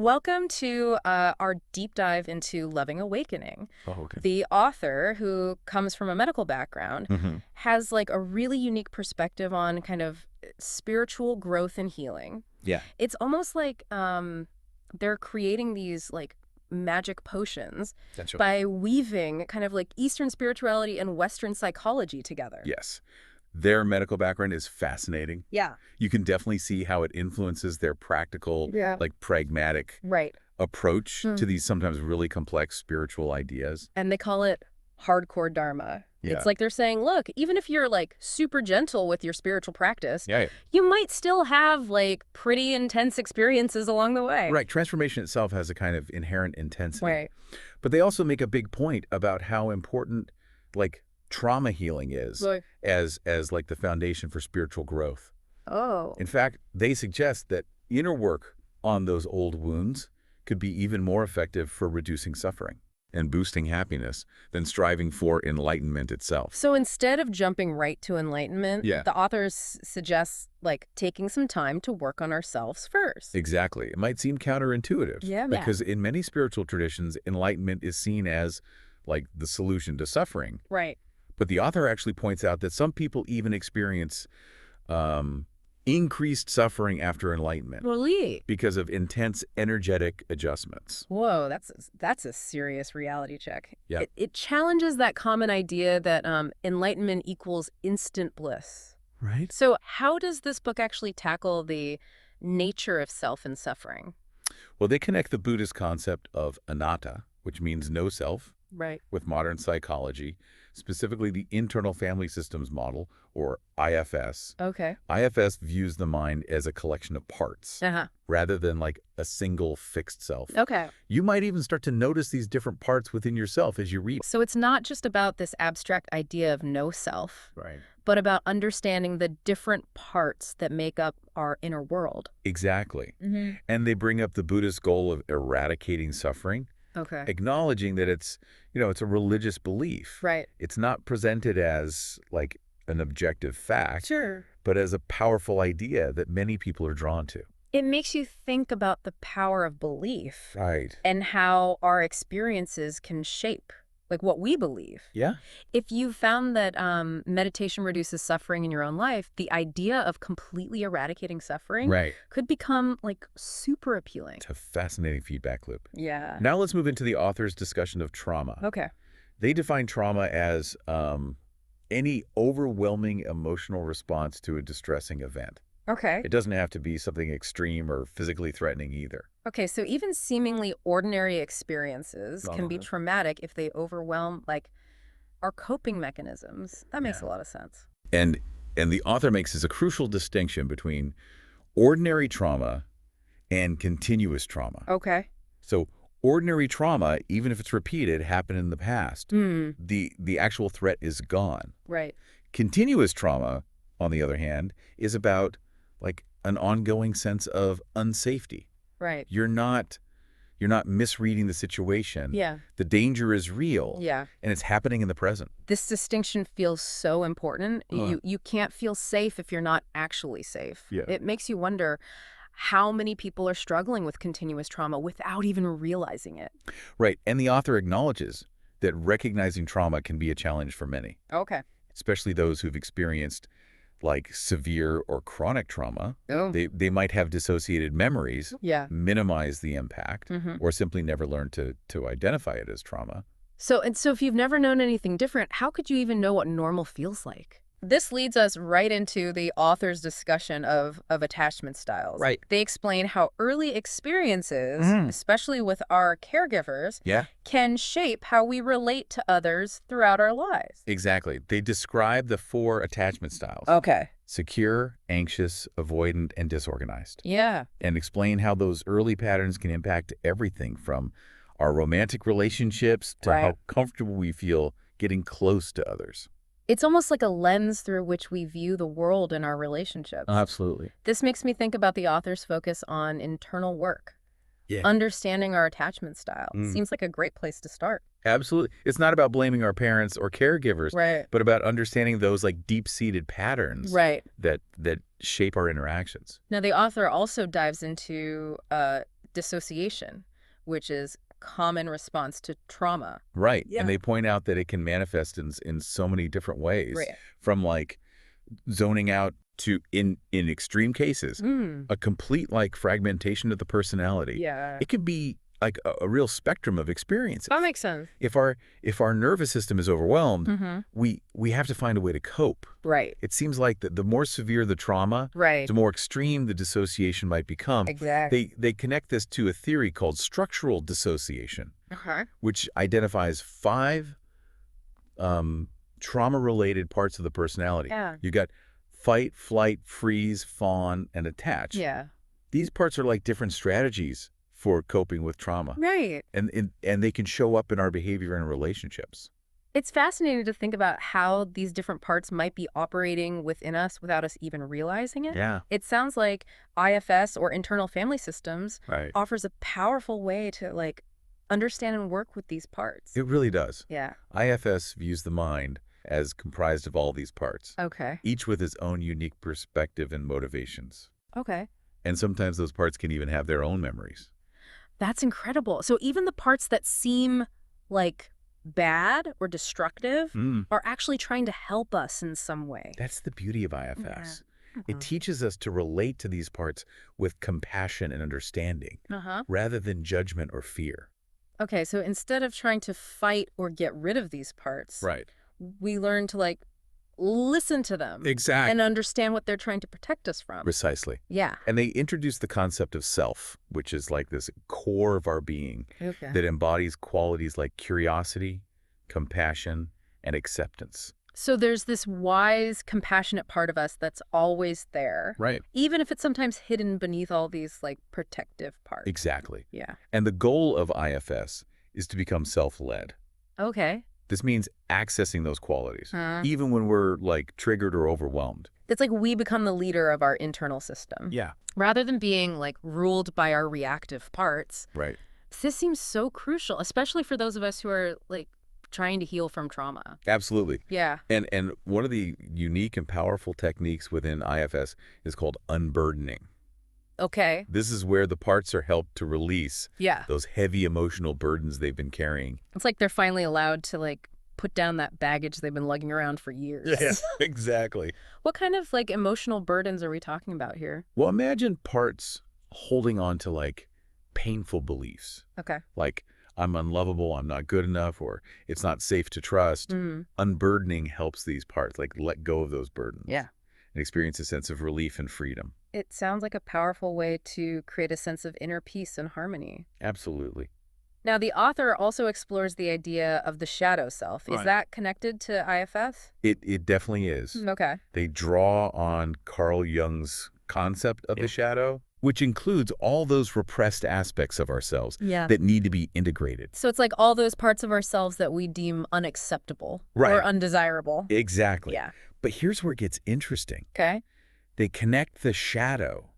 Welcome to our deep dive into loving awakening. Oh, okay. The author, who comes from a medical background, Hmm. has like a really unique perspective on kind of spiritual growth and healing. Yeah. It's almost like they're creating these like magic potions That's right. by weaving kind of like Eastern spirituality and Western psychology together. Yes. Their medical background is fascinating. Yeah. You can definitely see how it influences their practical, Yeah. like pragmatic Right. approach Hmm. to these sometimes really complex spiritual ideas. And they call it hardcore dharma. Yeah. It's like they're saying, look, even if you're like super gentle with your spiritual practice, Yeah. you might still have like pretty intense experiences along the way. Right. Transformation itself has a kind of inherent intensity. Right. But they also make a big point about how important like trauma healing is Right. as like the foundation for spiritual growth. Oh. In fact, they suggest that inner work on those old wounds could be even more effective for reducing suffering and boosting happiness than striving for enlightenment itself. So instead of jumping right to enlightenment, Yeah. the authors suggest like taking some time to work on ourselves first. Exactly. It might seem counterintuitive. Yeah. Because in many spiritual traditions, enlightenment is seen as like the solution to suffering. Right. But the author actually points out that some people even experience increased suffering after enlightenment Really? because of intense energetic adjustments. Whoa, that's a serious reality check. Yeah. It challenges that common idea that enlightenment equals instant bliss. Right. So how does this book actually tackle the nature of self and suffering? Well, they connect the Buddhist concept of anatta, which means no self, Right. with modern psychology, specifically the internal family systems model, or IFS. Okay. IFS views the mind as a collection of parts, Uh-huh. rather than like a single fixed self. Okay. You might even start to notice these different parts within yourself as you read. So it's not just about this abstract idea of no self, Right. but about understanding the different parts that make up our inner world. Exactly. Mm-hmm. And they bring up the Buddhist goal of eradicating suffering, Okay. acknowledging that it's a religious belief. Right. It's not presented as like an objective fact, Sure. but as a powerful idea that many people are drawn to. It makes you think about the power of belief Right. and how our experiences can shape like what we believe. Yeah. If you found that meditation reduces suffering in your own life, the idea of completely eradicating suffering Right. could become like super appealing. It's a fascinating feedback loop. Yeah. Now let's move into the author's discussion of trauma. Okay. They define trauma as any overwhelming emotional response to a distressing event. Okay. It doesn't have to be something extreme or physically threatening either. Okay, so even seemingly ordinary experiences can be Uh-huh. traumatic if they overwhelm like our coping mechanisms. That makes a Yeah. lot of sense. And the author makes this a crucial distinction between ordinary trauma and continuous trauma. Okay. So ordinary trauma, even if it's repeated, happened in the past. Hmm. The actual threat is gone. Right. Continuous trauma, on the other hand, is about like an ongoing sense of unsafety. Right. You're not misreading the situation. Yeah. The danger is real. Yeah. And it's happening in the present. This distinction feels so important. You can't feel safe if you're not actually safe. Yeah. It makes you wonder how many people are struggling with continuous trauma without even realizing it. Right. And the author acknowledges that recognizing trauma can be a challenge for many, Okay. especially those who've experienced like severe or chronic trauma. Oh. They might have dissociated memories, Yeah. minimize the impact, Mm-hmm. or simply never learn to identify it as trauma. So if you've never known anything different, how could you even know what normal feels like? This leads us right into the author's discussion of attachment styles. Right. They explain how early experiences, Mhm. especially with our caregivers, Yeah. can shape how we relate to others throughout our lives. Exactly. They describe the 4 attachment styles: Okay. secure, anxious, avoidant, and disorganized, Yeah. and explain how those early patterns can impact everything from our romantic relationships to Right. how comfortable we feel getting close to others. It's almost like a lens through which we view the world and our relationships. Absolutely. This makes me think about the author's focus on internal work. Yeah. Understanding our attachment style Mm. seems like a great place to start. Absolutely. It's not about blaming our parents or caregivers, Right. but about understanding those like deep-seated patterns Right. that shape our interactions. Now, the author also dives into dissociation, which is common response to trauma. Right. Yeah. And they point out that it can manifest in so many different ways, Right. from like zoning out to, in extreme cases, a complete like fragmentation of the personality. Yeah. It could be like a real spectrum of experiences. That makes sense. If our nervous system is overwhelmed, we have to find a way to cope. Right. It seems like the more severe the trauma, Right. the more extreme the dissociation might become. Exactly. They connect this to a theory called structural dissociation, Okay. which identifies 5 trauma-related parts of the personality. Yeah. You got fight, flight, freeze, fawn, and attach. Yeah. These parts are like different strategies for coping with trauma. Right. And they can show up in our behavior and relationships. It's fascinating to think about how these different parts might be operating within us without us even realizing it. Yeah. It sounds like IFS, or internal family systems, Right. offers a powerful way to like understand and work with these parts. It really does. Yeah. IFS views the mind as comprised of all these parts, Okay. each with its own unique perspective and motivations. Okay. And sometimes those parts can even have their own memories. That's incredible. So even the parts that seem like bad or destructive are actually trying to help us in some way. That's the beauty of IFS. Yeah. It teaches us to relate to these parts with compassion and understanding, rather than judgment or fear. Okay, so instead of trying to fight or get rid of these parts, Right. we learn to like listen to them Exactly. and understand what they're trying to protect us from. Precisely. Yeah. And they introduce the concept of self, which is like this core of our being Okay. that embodies qualities like curiosity, compassion, and acceptance. So there's this wise, compassionate part of us that's always there, Right. even if it's sometimes hidden beneath all these like protective parts. Exactly. Yeah. And the goal of IFS is to become self-led. Okay. This means accessing those qualities, Uh. even when we're like triggered or overwhelmed. It's like we become the leader of our internal system. Yeah. Rather than being like ruled by our reactive parts. Right. This seems so crucial, especially for those of us who are like trying to heal from trauma. Absolutely. Yeah. And one of the unique and powerful techniques within IFS is called unburdening. Okay. This is where the parts are helped to release Yeah. those heavy emotional burdens they've been carrying. It's like they're finally allowed to like put down that baggage they've been lugging around for years. Yeah, exactly. What kind of like emotional burdens are we talking about here? Well, imagine parts holding on to like painful beliefs, Okay. like I'm unlovable, I'm not good enough, or it's not safe to trust. Unburdening helps these parts like let go of those burdens. Yeah. And experience a sense of relief and freedom. It sounds like a powerful way to create a sense of inner peace and harmony. Absolutely. Now, the author also explores the idea of the shadow self. Is Right. that connected to IFS? It definitely is. Okay. They draw on Carl Jung's concept of the shadow, which includes all those repressed aspects of ourselves that need to be integrated. So it's like all those parts of ourselves that we deem unacceptable Right. or undesirable. Exactly. Yeah. But here's where it gets interesting. Okay. They connect the shadow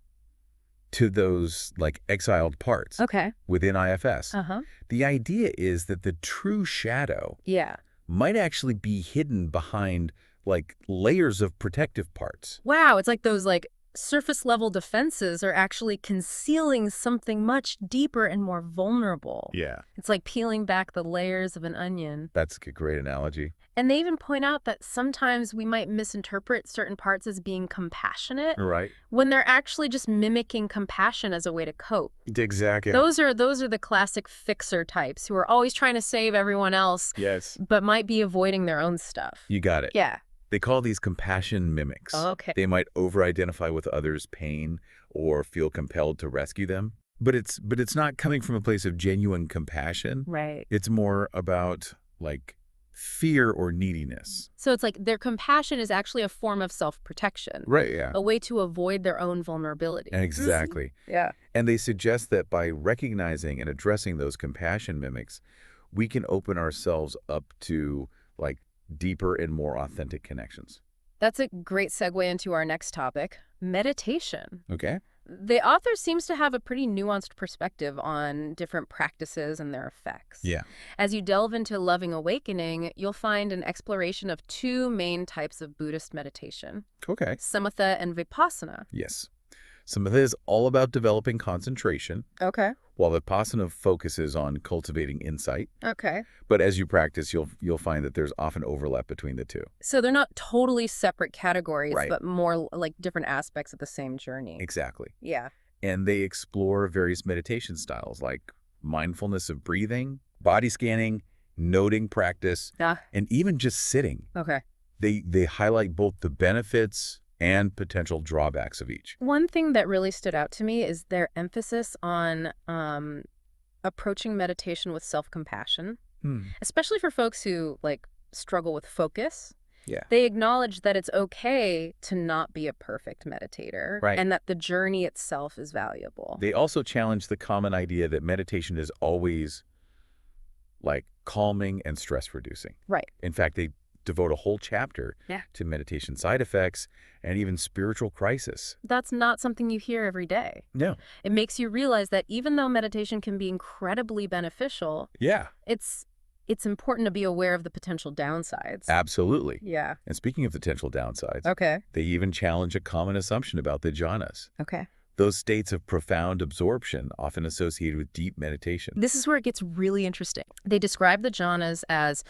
to those like exiled parts Okay. within IFS. Uh-huh. The idea is that the true shadow Yeah. might actually be hidden behind like layers of protective parts. Wow, it's like those like surface level defenses are actually concealing something much deeper and more vulnerable. Yeah. It's like peeling back the layers of an onion. That's a great analogy. And they even point out that sometimes we might misinterpret certain parts as being compassionate Right. when they're actually just mimicking compassion as a way to cope. Exactly. Those are the classic fixer types who are always trying to save everyone else, Yes. but might be avoiding their own stuff. You got it. Yeah. They call these compassion mimics. Okay. They might over-identify with others' pain or feel compelled to rescue them. But it's not coming from a place of genuine compassion. Right. It's more about like fear or neediness. So it's like their compassion is actually a form of self-protection. Right, yeah. A way to avoid their own vulnerability. Exactly. Yeah. And they suggest that by recognizing and addressing those compassion mimics, we can open ourselves up to like deeper and more authentic connections. That's a great segue into our next topic, meditation. Okay? The author seems to have a pretty nuanced perspective on different practices and their effects. Yeah. As you delve into Loving Awakening, you'll find an exploration of 2 main types of Buddhist meditation, Okay. samatha and vipassana. Yes. Samatha is all about developing concentration, Okay. while Vipassana focuses on cultivating insight. Okay. But as you practice, you'll find that there's often overlap between the two. So they're not totally separate categories, Right. but more like different aspects of the same journey. Exactly. Yeah. And they explore various meditation styles like mindfulness of breathing, body scanning, noting practice, Ah, and even just sitting. okay. They highlight both the benefits and potential drawbacks of each. One thing that really stood out to me is their emphasis on approaching meditation with self-compassion, especially for folks who like struggle with focus. Yeah. They acknowledge that it's okay to not be a perfect meditator, Right. and that the journey itself is valuable. They also challenge the common idea that meditation is always like calming and stress reducing. Right. In fact, they devote a whole chapter Yeah. to meditation side effects and even spiritual crisis. That's not something you hear every day. No. It makes you realize that even though meditation can be incredibly beneficial, Yeah, it's important to be aware of the potential downsides. absolutely. Yeah. And speaking of potential downsides, Okay. they even challenge a common assumption about the jhanas. Okay. Those states of profound absorption often associated with deep meditation. This is where it gets really interesting. They describe the jhanas as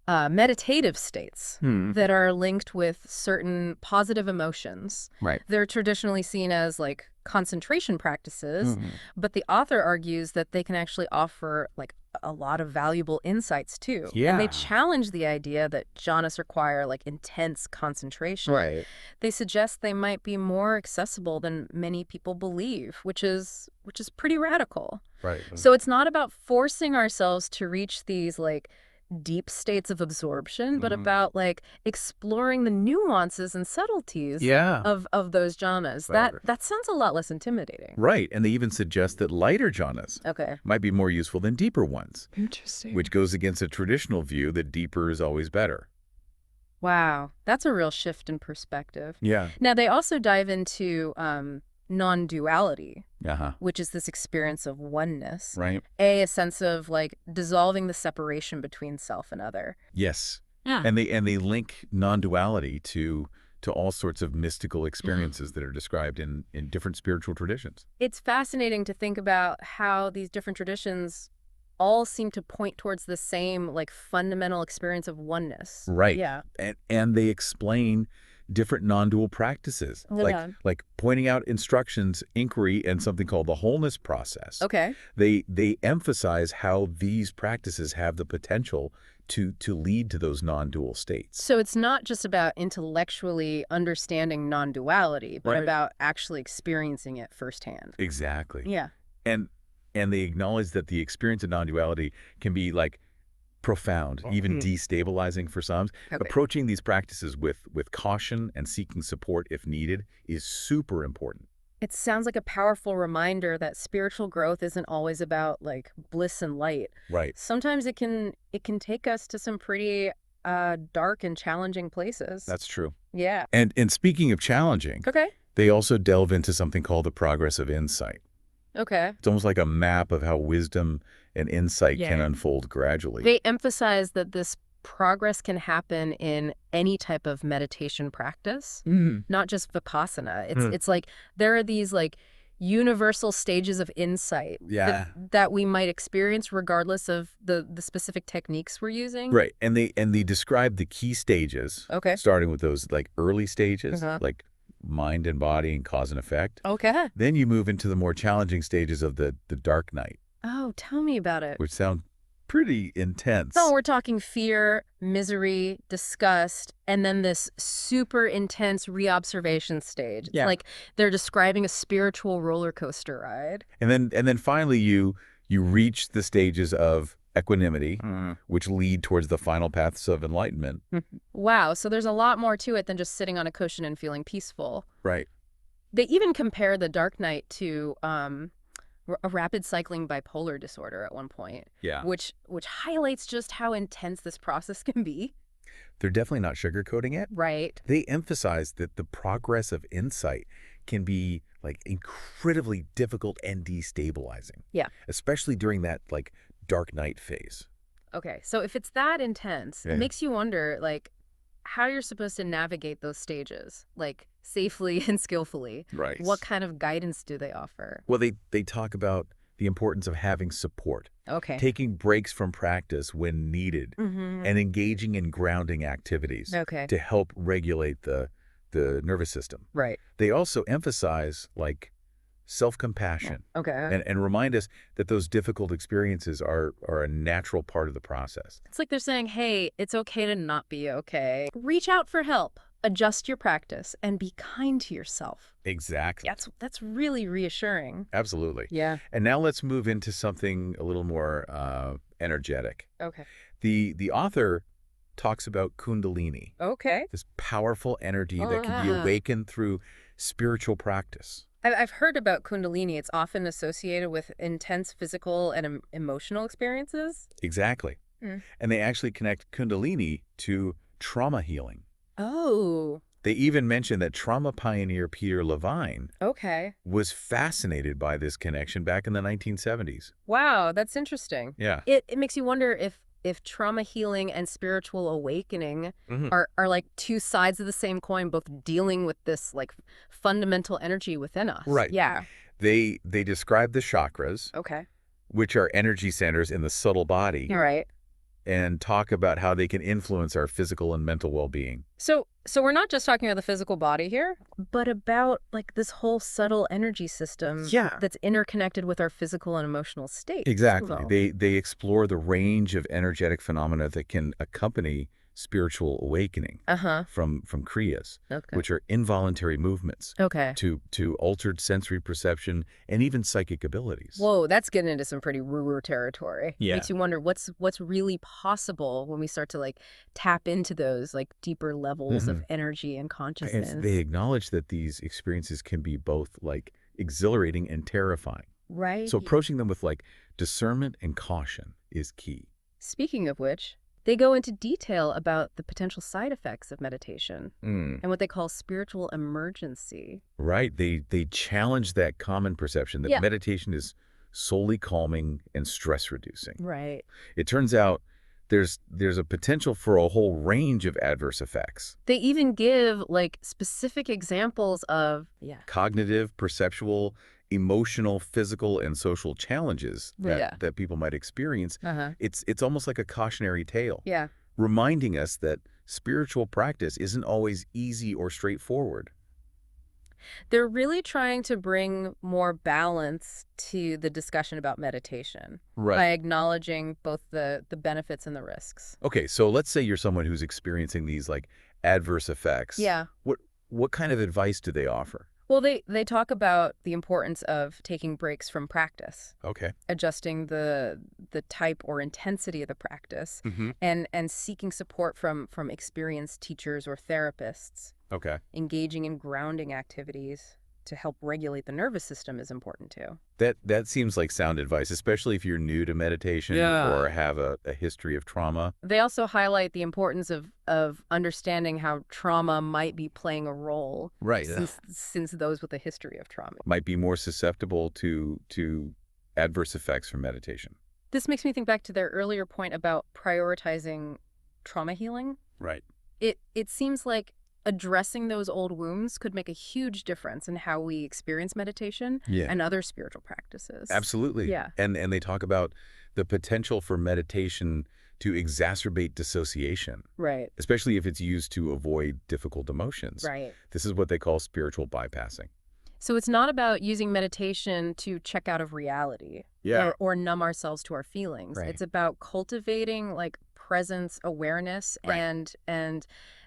meditative states that are linked with certain positive emotions. Right. They're traditionally seen as like concentration practices, but the author argues that they can actually offer like a lot of valuable insights too. And they Yeah. challenge the idea that jhanas require like intense concentration. Right. They suggest they might be more accessible than many people believe, which is pretty radical. Right. So it's not about forcing ourselves to reach these like deep states of absorption, but about like exploring the nuances and subtleties Yeah. of those jhanas. Right. That sounds a lot less intimidating. Right. And they even suggest that lighter jhanas Okay. might be more useful than deeper ones, Interesting. which goes against a traditional view that deeper is always better. Wow. That's a real shift in perspective. Yeah. Now, they also dive into non-duality, Uh-huh. which is this experience of oneness. Right. A sense of like dissolving the separation between self and other. Yes. Yeah. And they link non-duality to all sorts of mystical experiences that are described in different spiritual traditions. It's fascinating to think about how these different traditions all seem to point towards the same like fundamental experience of oneness. Right. Yeah. And they explain different non-dual practices, Yeah. like pointing out instructions, inquiry, and something called the wholeness process. Okay. They emphasize how these practices have the potential to lead to those non-dual states. So it's not just about intellectually understanding non-duality, but Right. about actually experiencing it firsthand. Exactly. Yeah. And they acknowledge that the experience of non-duality can be like profound, even destabilizing for some. Okay. Approaching these practices with caution and seeking support if needed is super important. It sounds like a powerful reminder that spiritual growth isn't always about like bliss and light. Right. Sometimes it can take us to some pretty dark and challenging places. That's true. Yeah. And speaking of challenging, Okay. they also delve into something called the progress of insight. Okay. It's almost like a map of how wisdom and insight can Yeah. unfold gradually. They emphasize that this progress can happen in any type of meditation practice, not just Vipassana. It's like there are these like universal stages of insight Yeah. that we might experience regardless of the specific techniques we're using. Right. And they describe the key stages, Okay. starting with those like early stages, Uh-huh. like mind and body and cause and effect. Okay. Then you move into the more challenging stages of the dark night, Oh, tell me about it. which sound pretty intense. So we're talking fear, misery, disgust, and then this super intense reobservation stage. It's Yeah. like they're describing a spiritual roller coaster ride. And then finally you reach the stages of equanimity, which lead towards the final paths of enlightenment. Wow, so there's a lot more to it than just sitting on a cushion and feeling peaceful. Right. They even compare the dark night to a rapid cycling bipolar disorder at one point, Yeah. which highlights just how intense this process can be. They're definitely not sugarcoating it. Right. They emphasize that the progress of insight can be like incredibly difficult and destabilizing. Yeah. Especially during that like dark night phase. Okay, so if it's that intense, Yeah. it makes you wonder, like, how you're supposed to navigate those stages, like safely and skillfully. Right. What kind of guidance do they offer? Well, they talk about the importance of having support, Okay. taking breaks from practice when needed, and engaging in grounding activities Okay. to help regulate the nervous system. Right. They also emphasize like self-compassion Okay. and remind us that those difficult experiences are a natural part of the process. It's like they're saying, hey, it's okay to not be okay. Reach out for help, adjust your practice, and be kind to yourself. Exactly. That's really reassuring. Absolutely. Yeah. And now let's move into something a little more energetic. Okay. The author talks about Kundalini, Okay. this powerful energy that can be awakened through spiritual practice. I've heard about Kundalini. It's often associated with intense physical and emotional experiences. Exactly. And they actually connect Kundalini to trauma healing. Oh. They even mention that trauma pioneer Peter Levine Okay. was fascinated by this connection back in the 1970s. Wow, that's interesting. Yeah. It makes you wonder if trauma healing and spiritual awakening are like two sides of the same coin, both dealing with this like fundamental energy within us. Right. Yeah. They describe the chakras, Okay. which are energy centers in the subtle body, All right. and talk about how they can influence our physical and mental well-being. So we're not just talking about the physical body here, but about like this whole subtle energy system that's interconnected with our physical and emotional state. Exactly. They explore the range of energetic phenomena that can accompany spiritual awakening from kriyas, which are involuntary movements, to altered sensory perception and even psychic abilities. Whoa, that's getting into some pretty woo-woo territory. Yeah. Makes you wonder what's really possible when we start to like tap into those like deeper levels of energy and consciousness. And they acknowledge that these experiences can be both like exhilarating and terrifying. Right. So approaching them with like discernment and caution is key. Speaking of which, they go into detail about the potential side effects of meditation and what they call spiritual emergency. Right. They challenge that common perception that meditation is solely calming and stress reducing. Right. It turns out there's a potential for a whole range of adverse effects. They even give like specific examples of cognitive, perceptual, emotional, physical, and social challenges that people might experience. It's almost like a cautionary tale, reminding us that spiritual practice isn't always easy or straightforward. They're really trying to bring more balance to the discussion about meditation by acknowledging both the benefits and the risks. Okay, so let's say you're someone who's experiencing these like adverse effects. Yeah. What kind of advice do they offer? Well, they talk about the importance of taking breaks from practice. Okay. Adjusting the type or intensity of the practice and seeking support from experienced teachers or therapists. Okay. Engaging in grounding activities to help regulate the nervous system is important too. That seems like sound advice, especially if you're new to meditation or have a history of trauma. They also highlight the importance of understanding how trauma might be playing a role. Right. Since those with a history of trauma might be more susceptible to adverse effects from meditation. This makes me think back to their earlier point about prioritizing trauma healing. Right. It seems like addressing those old wounds could make a huge difference in how we experience meditation and other spiritual practices. Absolutely. Yeah. And they talk about the potential for meditation to exacerbate dissociation. Right. Especially if it's used to avoid difficult emotions. Right. This is what they call spiritual bypassing. So it's not about using meditation to check out of reality or numb ourselves to our feelings. Right. It's about cultivating like presence, awareness, and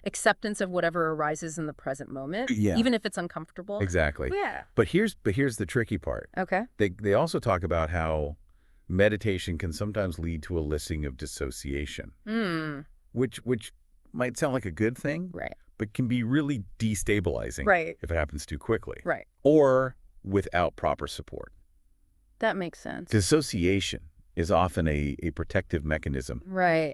acceptance of whatever arises in the present moment, even if it's uncomfortable. Exactly. Yeah. But here's the tricky part. Okay. They also talk about how meditation can sometimes lead to a listing of dissociation, which might sound like a good thing, but can be really destabilizing if it happens too quickly or without proper support. That makes sense. Dissociation is often a protective mechanism,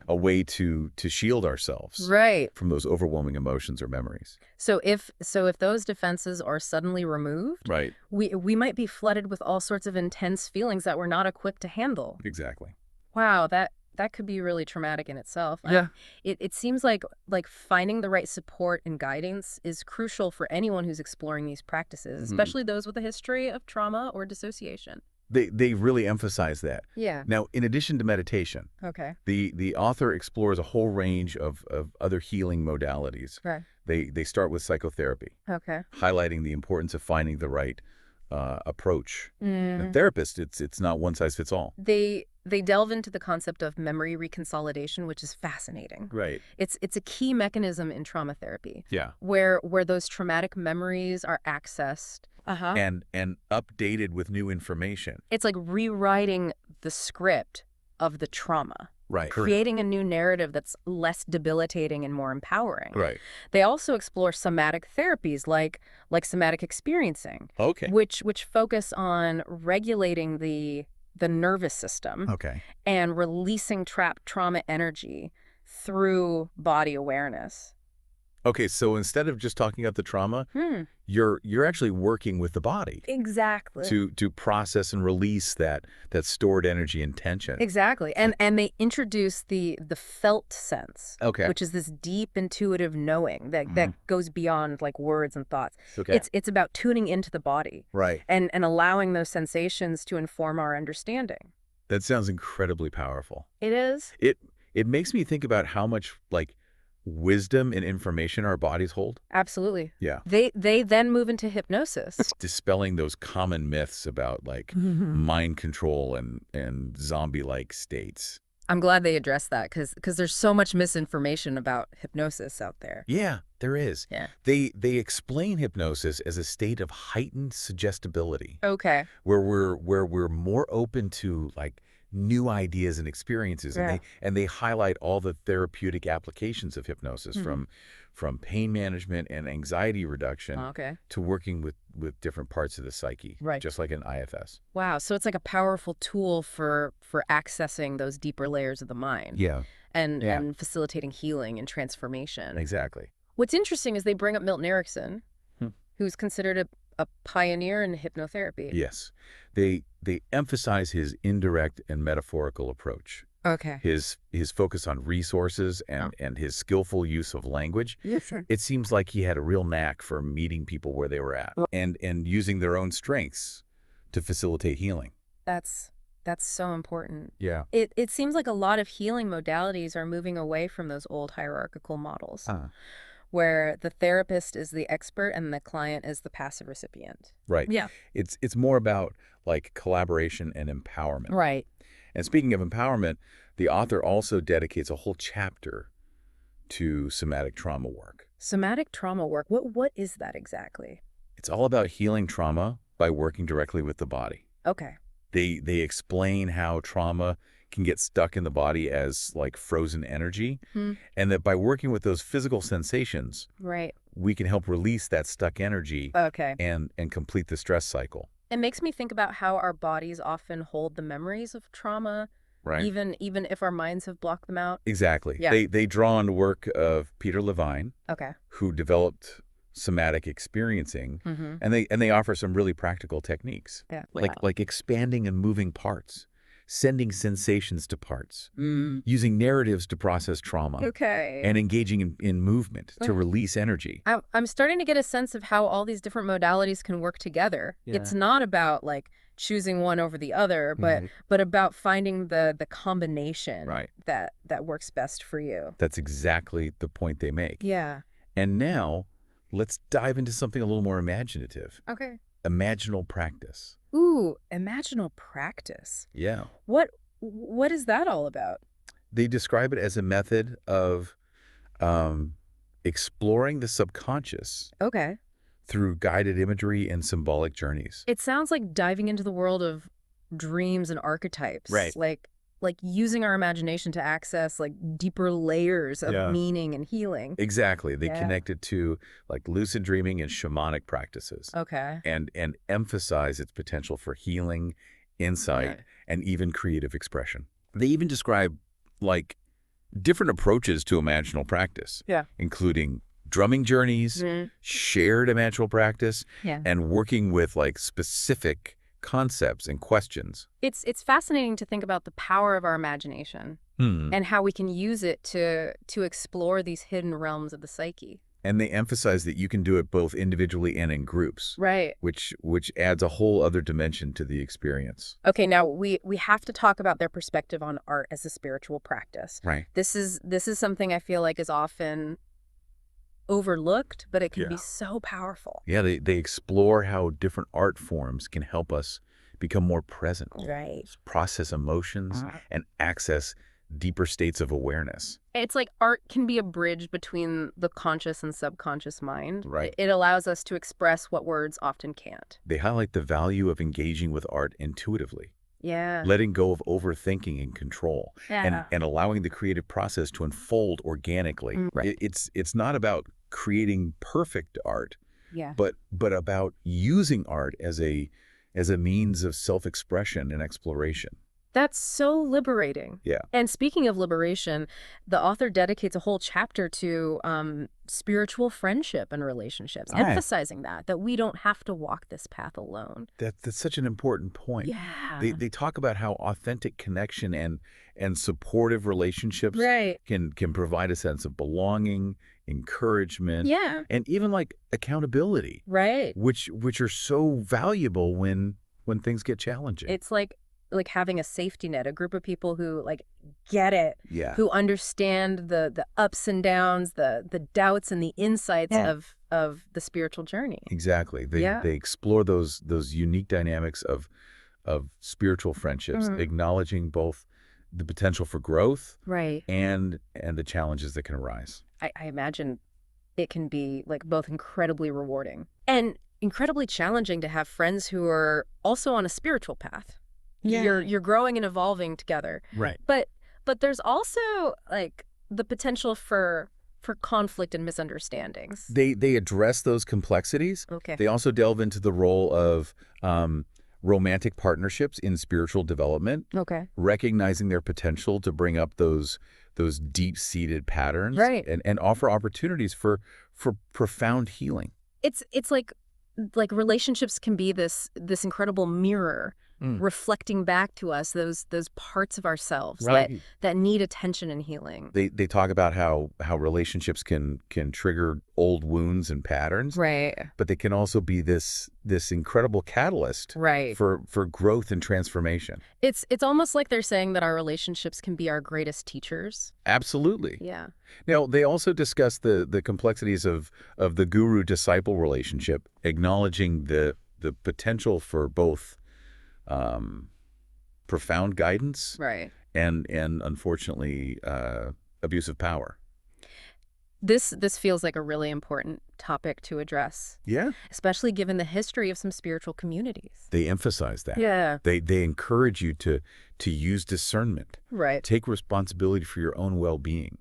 a way to shield ourselves from those overwhelming emotions or memories. So if those defenses are suddenly removed, we might be flooded with all sorts of intense feelings that we're not equipped to handle. Exactly. Wow, that could be really traumatic in itself. Yeah. It seems like finding the right support and guidance is crucial for anyone who's exploring these practices, especially those with a history of trauma or dissociation. They really emphasize that. Yeah. Now, in addition to meditation, Okay. the author explores a whole range of other healing modalities. Right. They start with psychotherapy, Okay. highlighting the importance of finding the right approach. The therapist, it's not one size fits all. They delve into the concept of memory reconsolidation, which is fascinating. Right. It's a key mechanism in trauma therapy. Yeah. Where those traumatic memories are accessed. And updated with new information. It's like rewriting the script of the trauma. Right. Creating a new narrative that's less debilitating and more empowering. Right. They also explore somatic therapies like somatic experiencing. Okay. Which focus on regulating the nervous system. Okay. And releasing trapped trauma energy through body awareness. Okay, so instead of just talking about the trauma, you're actually working with the body. Exactly. To process and release that stored energy and tension. Exactly. And they introduce the felt sense. Okay. Which is this deep intuitive knowing that goes beyond like words and thoughts. Okay. It's about tuning into the body. Right. And allowing those sensations to inform our understanding. That sounds incredibly powerful. It is. It makes me think about how much wisdom and information our bodies hold. Absolutely. Yeah. They then move into hypnosis. Dispelling those common myths about mind control and zombie-like states. I'm glad they addressed that because there's so much misinformation about hypnosis out there. Yeah, there is. Yeah. They explain hypnosis as a state of heightened suggestibility. Okay. Where we're more open to new ideas and experiences, and they highlight all the therapeutic applications of hypnosis from pain management and anxiety reduction to working with different parts of the psyche, just like an IFS. Wow, so it's like a powerful tool for accessing those deeper layers of the mind. Yeah. And facilitating healing and transformation. Exactly. What's interesting is they bring up Milton Erickson, who's considered a pioneer in hypnotherapy. Yes. They emphasize his indirect and metaphorical approach. Okay. His focus on resources and his skillful use of language. Yes, sir. It seems like he had a real knack for meeting people where they were at and using their own strengths to facilitate healing. That's so important. Yeah. It seems like a lot of healing modalities are moving away from those old hierarchical models. Where the therapist is the expert and the client is the passive recipient. Right. Yeah. It's more about collaboration and empowerment. Right. And speaking of empowerment, the author also dedicates a whole chapter to somatic trauma work. Somatic trauma work, what is that exactly? It's all about healing trauma by working directly with the body. Okay. They explain how trauma can get stuck in the body as frozen energy, and that by working with those physical sensations, we can help release that stuck energy and complete the stress cycle. It makes me think about how our bodies often hold the memories of trauma, even if our minds have blocked them out. Exactly. Yeah. They draw on the work of Peter Levine, who developed somatic experiencing, and they offer some really practical techniques, like expanding and moving parts, sending sensations to parts, using narratives to process trauma, and engaging in movement to release energy. I'm starting to get a sense of how all these different modalities can work together. Yeah. It's not about choosing one over the other, but about finding the combination that works best for you. That's exactly the point they make. Yeah. And now, let's dive into something a little more imaginative. Okay. Imaginal practice. Ooh, imaginal practice. Yeah. What is that all about? They describe it as a method of exploring the subconscious through guided imagery and symbolic journeys. It sounds like diving into the world of dreams and archetypes. Right. Like using our imagination to access deeper layers of meaning and healing. Exactly. They connect it to lucid dreaming and shamanic practices. Okay. And emphasize its potential for healing, insight, and even creative expression. They even describe different approaches to imaginal practice, including drumming journeys, shared imaginal practice, and working with specific concepts and questions. It's fascinating to think about the power of our imagination and how we can use it to explore these hidden realms of the psyche. And they emphasize that you can do it both individually and in groups. Right. Which adds a whole other dimension to the experience. Okay, now we have to talk about their perspective on art as a spiritual practice. Right. This is something I feel like is often overlooked, but it can be so powerful. Yeah, they explore how different art forms can help us become more present. Right. Process emotions and access deeper states of awareness. It's like art can be a bridge between the conscious and subconscious mind. Right. It allows us to express what words often can't. They highlight the value of engaging with art intuitively. Yeah. Letting go of overthinking and control. Yeah. And allowing the creative process to unfold organically. Right. It's not about creating perfect art, Yeah. but about using art as a means of self-expression and exploration. That's so liberating. Yeah. And speaking of liberation, the author dedicates a whole chapter to spiritual friendship and relationships, emphasizing that we don't have to walk this path alone. That's such an important point. Yeah. They talk about how authentic connection and supportive relationships can provide a sense of belonging, encouragement, and even like accountability. Right. Which are so valuable when things get challenging. It's like having a safety net, a group of people who like get it, who understand the ups and downs, the doubts and the insights of the spiritual journey. Exactly. They explore those unique dynamics of spiritual friendships, acknowledging both the potential for growth and the challenges that can arise. I imagine it can be like both incredibly rewarding and incredibly challenging to have friends who are also on a spiritual path. Yeah. You're growing and evolving together. Right. But there's also like the potential for conflict and misunderstandings. They address those complexities. Okay. They also delve into the role of romantic partnerships in spiritual development. Okay. Recognizing their potential to bring up those deep-seated patterns. Right. And offer opportunities for profound healing. It's like relationships can be this incredible mirror reflecting back to us those parts of ourselves that need attention and healing. They talk about how relationships can trigger old wounds and patterns. Right. But they can also be this incredible catalyst for growth and transformation. It's almost like they're saying that our relationships can be our greatest teachers. Absolutely. Yeah. Now, they also discuss the complexities of the guru-disciple relationship, acknowledging the potential for both profound guidance and unfortunately abuse of power. This feels like a really important topic to address. Yeah. Especially given the history of some spiritual communities. They emphasize that. Yeah. They encourage you to use discernment. Right. Take responsibility for your own well-being.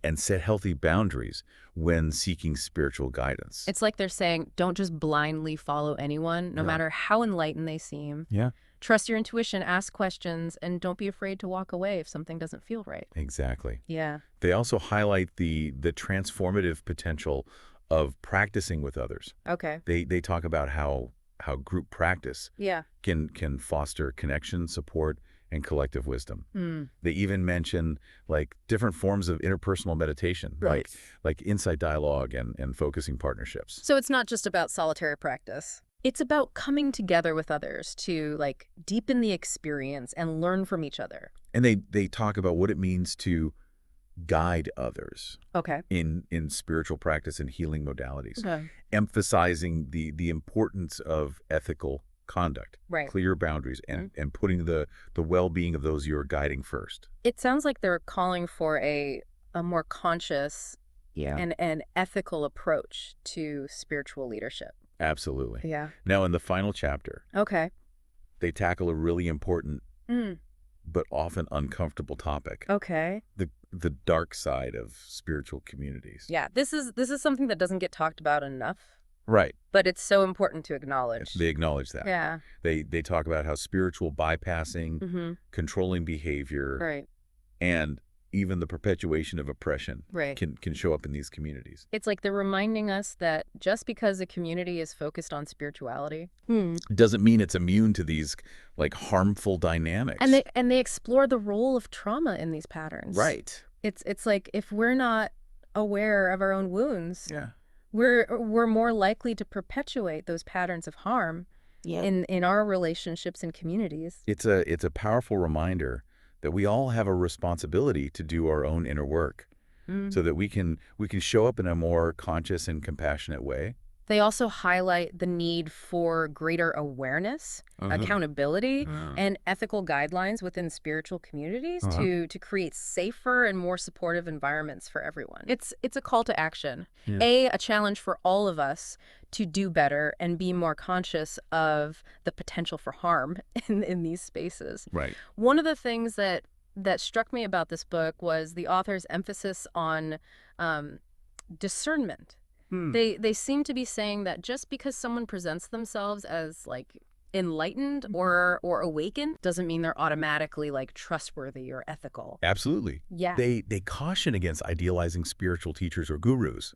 And set healthy boundaries when seeking spiritual guidance. It's like they're saying, don't just blindly follow anyone, no matter how enlightened they seem. Yeah. Trust your intuition, ask questions, and don't be afraid to walk away if something doesn't feel right. Exactly. Yeah. They also highlight the transformative potential of practicing with others. Okay. They talk about how group practice can foster connection, support, and collective wisdom. They even mention like different forms of interpersonal meditation, like insight dialogue and focusing partnerships. So it's not just about solitary practice. It's about coming together with others to like deepen the experience and learn from each other. And they talk about what it means to guide others in spiritual practice and healing modalities, emphasizing the importance of ethical conduct, clear boundaries, and putting the well-being of those you're guiding first. It sounds like they're calling for a more conscious and an ethical approach to spiritual leadership. Absolutely. Yeah. Now, in the final chapter, they tackle a really important but often uncomfortable topic. The dark side of spiritual communities. Yeah, this is something that doesn't get talked about enough. Right. But it's so important to acknowledge. They acknowledge that. Yeah. They talk about how spiritual bypassing, controlling behavior, and even the perpetuation of oppression can show up in these communities. It's like they're reminding us that just because a community is focused on spirituality doesn't mean it's immune to these like harmful dynamics. And they explore the role of trauma in these patterns. Right. It's like if we're not aware of our own wounds, we're more likely to perpetuate those patterns of harm in our relationships and communities. It's a powerful reminder that we all have a responsibility to do our own inner work so that we can show up in a more conscious and compassionate way. They also highlight the need for greater awareness, accountability, and ethical guidelines within spiritual communities to create safer and more supportive environments for everyone. It's a call to action, a challenge for all of us to do better and be more conscious of the potential for harm in these spaces. Right. One of the things that struck me about this book was the author's emphasis on discernment. They seem to be saying that just because someone presents themselves as like enlightened or awakened doesn't mean they're automatically like trustworthy or ethical. Absolutely. Yeah. They caution against idealizing spiritual teachers or gurus,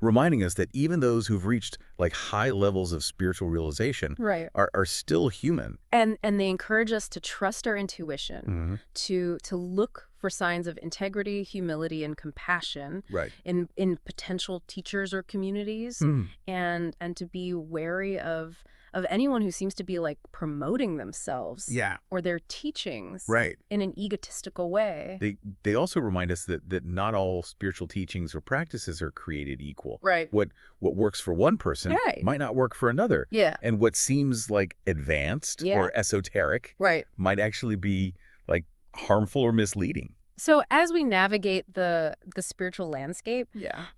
reminding us that even those who've reached like high levels of spiritual realization are still human. And they encourage us to trust our intuition, to look for signs of integrity, humility, and compassion in potential teachers or communities, and to be wary of anyone who seems to be like promoting themselves or their teachings in an egotistical way. They also remind us that not all spiritual teachings or practices are created equal. What works for one person might not work for another. And what seems like advanced or esoteric might actually be like harmful or misleading. So as we navigate the spiritual landscape,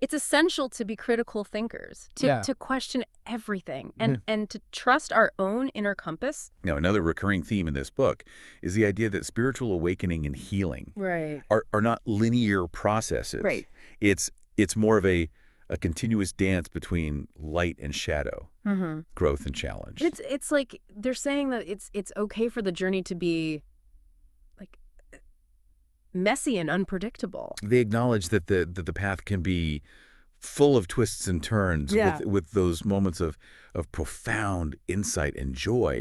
it's essential to be critical thinkers, to question everything and to trust our own inner compass. Now, another recurring theme in this book is the idea that spiritual awakening and healing are not linear processes. It's more of a continuous dance between light and shadow, growth and challenge. It's like they're saying that it's okay for the journey to be messy and unpredictable. They acknowledge that the path can be full of twists and turns with those moments of profound insight and joy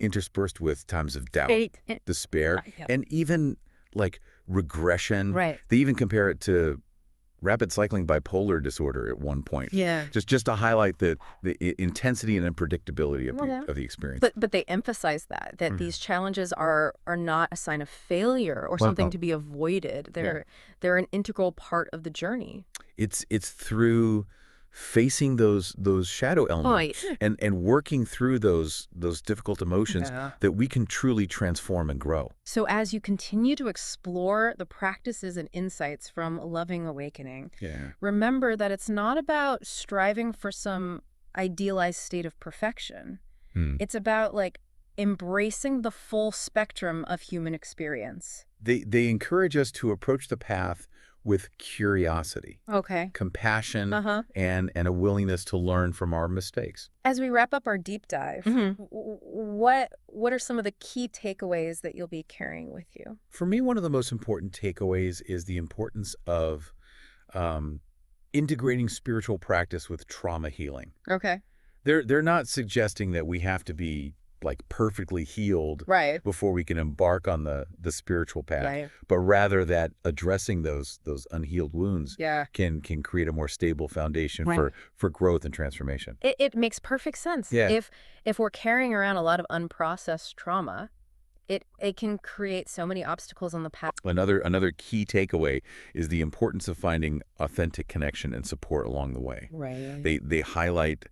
interspersed with times of doubt, despair, and even like regression. They even compare it to rapid cycling bipolar disorder at one point. Just to highlight the intensity and unpredictability of the experience. But they emphasize that these challenges are not a sign of failure or something to be avoided. They're an integral part of the journey. It's through facing those shadow elements and working through those difficult emotions that we can truly transform and grow. So as you continue to explore the practices and insights from Loving Awakening, remember that it's not about striving for some idealized state of perfection. It's about like embracing the full spectrum of human experience. They encourage us to approach the path with curiosity, compassion, and a willingness to learn from our mistakes. As we wrap up our deep dive, what are some of the key takeaways that you'll be carrying with you? For me, one of the most important takeaways is the importance of integrating spiritual practice with trauma healing. They're not suggesting that we have to be like perfectly healed before we can embark on the spiritual path, but rather that addressing those unhealed wounds can create a more stable foundation for growth and transformation. It makes perfect sense. If we're carrying around a lot of unprocessed trauma, it can create so many obstacles on the path. Another key takeaway is the importance of finding authentic connection and support along the way. They highlight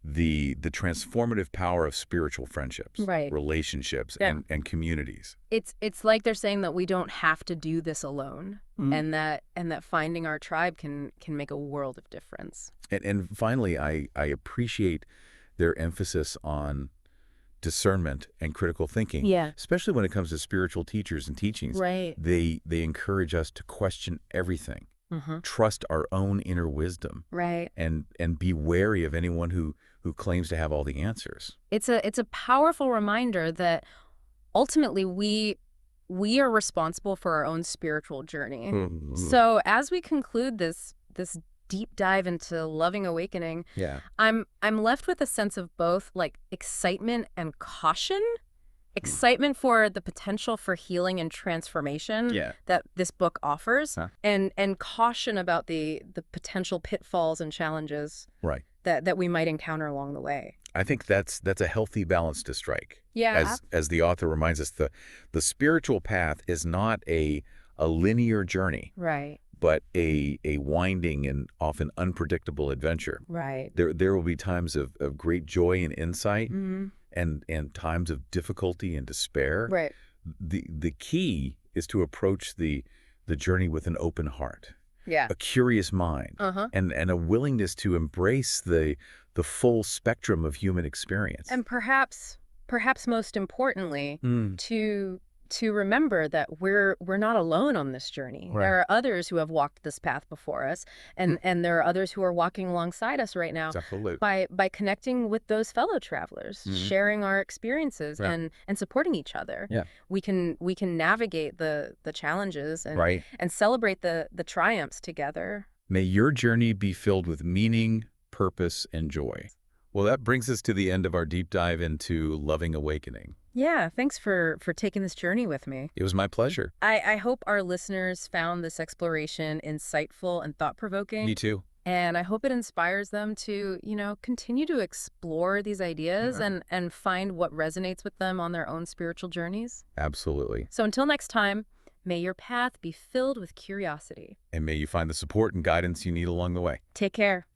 the transformative power of spiritual friendships, relationships, and communities. It's like they're saying that we don't have to do this alone, and that finding our tribe can make a world of difference. And finally, I appreciate their emphasis on discernment and critical thinking, especially when it comes to spiritual teachers and teachings. They encourage us to question everything. Trust our own inner wisdom, and be wary of anyone who claims to have all the answers. It's a powerful reminder that ultimately we we are responsible for our own spiritual journey. So as we conclude this deep dive into loving awakening, I'm left with a sense of both like excitement and caution. Excitement for the potential for healing and transformation that this book offers, and caution about the potential pitfalls and challenges that we might encounter along the way. I think that's a healthy balance to strike. Yeah. As the author reminds us, the spiritual path is not a linear journey. Right. But a winding and often unpredictable adventure. Right. There will be times of great joy and insight, and times of difficulty and despair. Right. The key is to approach the journey with an open heart, a curious mind, and a willingness to embrace the full spectrum of human experience. And perhaps most importantly, to remember that we're not alone on this journey. Right. There are others who have walked this path before us, and there are others who are walking alongside us right now. Absolutely. By connecting with those fellow travelers, sharing our experiences and supporting each other. We can navigate the challenges and celebrate the triumphs together. May your journey be filled with meaning, purpose, and joy. Well, that brings us to the end of our deep dive into loving awakening. Yeah, thanks for taking this journey with me. It was my pleasure. I hope our listeners found this exploration insightful and thought-provoking. Me too. And I hope it inspires them to, continue to explore these ideas and find what resonates with them on their own spiritual journeys. Absolutely. So until next time, may your path be filled with curiosity. And may you find the support and guidance you need along the way. Take care.